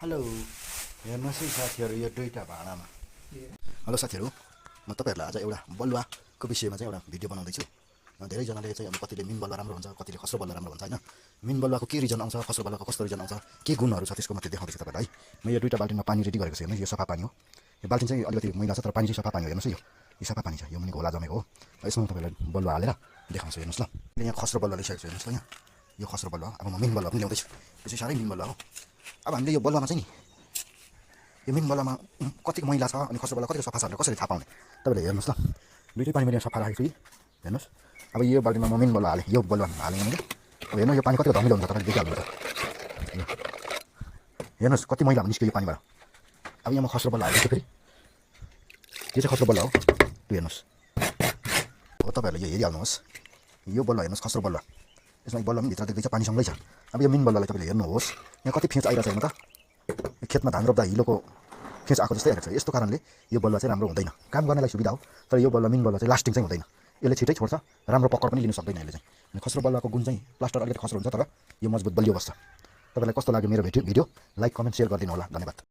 Hello हेर्नुहोस् है साथीहरू यो दुईवटा भाँडामा हेलो साथीहरू म तपाईँहरूलाई आज एउटा बलुवाको विषयमा चाहिँ एउटा भिडियो बनाउँदैछु धेरैजनाले चाहिँ अब कतिले मिन बलुवा राम्रो हुन्छ कतिले खस्रो बलुवा राम्रो हुन्छ होइन मिन बलुवाको के रिजन आउँछ खस्रो बलुवाको कस्तो रिजन आउँछ के गुणहरू छ त्यसको मात्रै देखाउँदैछु तपाईँलाई है म यो दुईवटा बाल्टिनमा पानी रेडी गरेको छु हेर्नुहोस् यो सफा पानी हो यो बाल्टिन चाहिँ अलिकति मैला छ तर पानी चाहिँ सफा पानी हो हेर्नुहोस् यो सफा पानी छ यो मुनिको होला जमेको हो यसमा तपाईँलाई बलुवा हालेर देखाउँछु हेर्नुहोस् ल यहाँ खस्रो बलुवा ल्याइसकेको छु हेर्नुहोस् ल यहाँ यो खस्रो बलुवा अब म मिन बलुवा पनि ल्याउँदैछु यो चाहिँ साह्रै मिन बलुवा हो अब हामीले यो बलुवामा चाहिँ नि यो मिन बलुवामा कतिको मैला छ अनि खस्रो बलुवा कतिको सफा छ भनेर कसरी थाहा पाउने तपाईँले हेर्नुहोस् ल दुईटै पानी मैले सफा राखेको छु हेर्नुहोस् अब यो बाल्टीमा म मिन बलुवा हालेँ यो बलुवा हालेँ मैले अब हेर्नु यो पानी कतिको धमिलो हुन्छ तपाईँले देखिहाल्नुहुन्छ हेर्नुहोस् कति मैला निस्क्यो यो पानीबाट अब यहाँ म खस्रो बलुवा हालेको छु फेरि यो चाहिँ खस्रो बलुवा हो त्यो हेर्नुहोस् हो तपाईँहरूले यो हेरिहाल्नुहोस् यो बलुवा हेर्नुहोस् खस्रो बलुवा यसमा बलुवा पनि भित्र देख्दैछ पानीसँगै छ अब यो मिन बलुवालाई तपाईँले हेर्नुहोस् यहाँ कति फेच आइरहेको छ हेर्नु त खेतमा धान रोप्दा हिलोको फेच आएको जस्तै आएको छ यस्तो कारणले यो बलुवा चाहिँ राम्रो हुँदैन काम गर्नलाई सुविधा हो तर यो बलुवा मिन बलुवा चाहिँ लास्टिङ चाहिँ हुँदैन यसले छिटै छोड्छ राम्रो पकड पनि लिन सक्दैन यसले चाहिँ खस्रो बलुवाको गुण चाहिँ प्लास्टर अलिकति खस्रो हुन्छ तर यो मजबुत बलियो बस्छ तपाईँलाई कस्तो लाग्यो मेरो भिडियो लाइक कमेन्ट सेयर गरिदिनु होला धन्यवाद।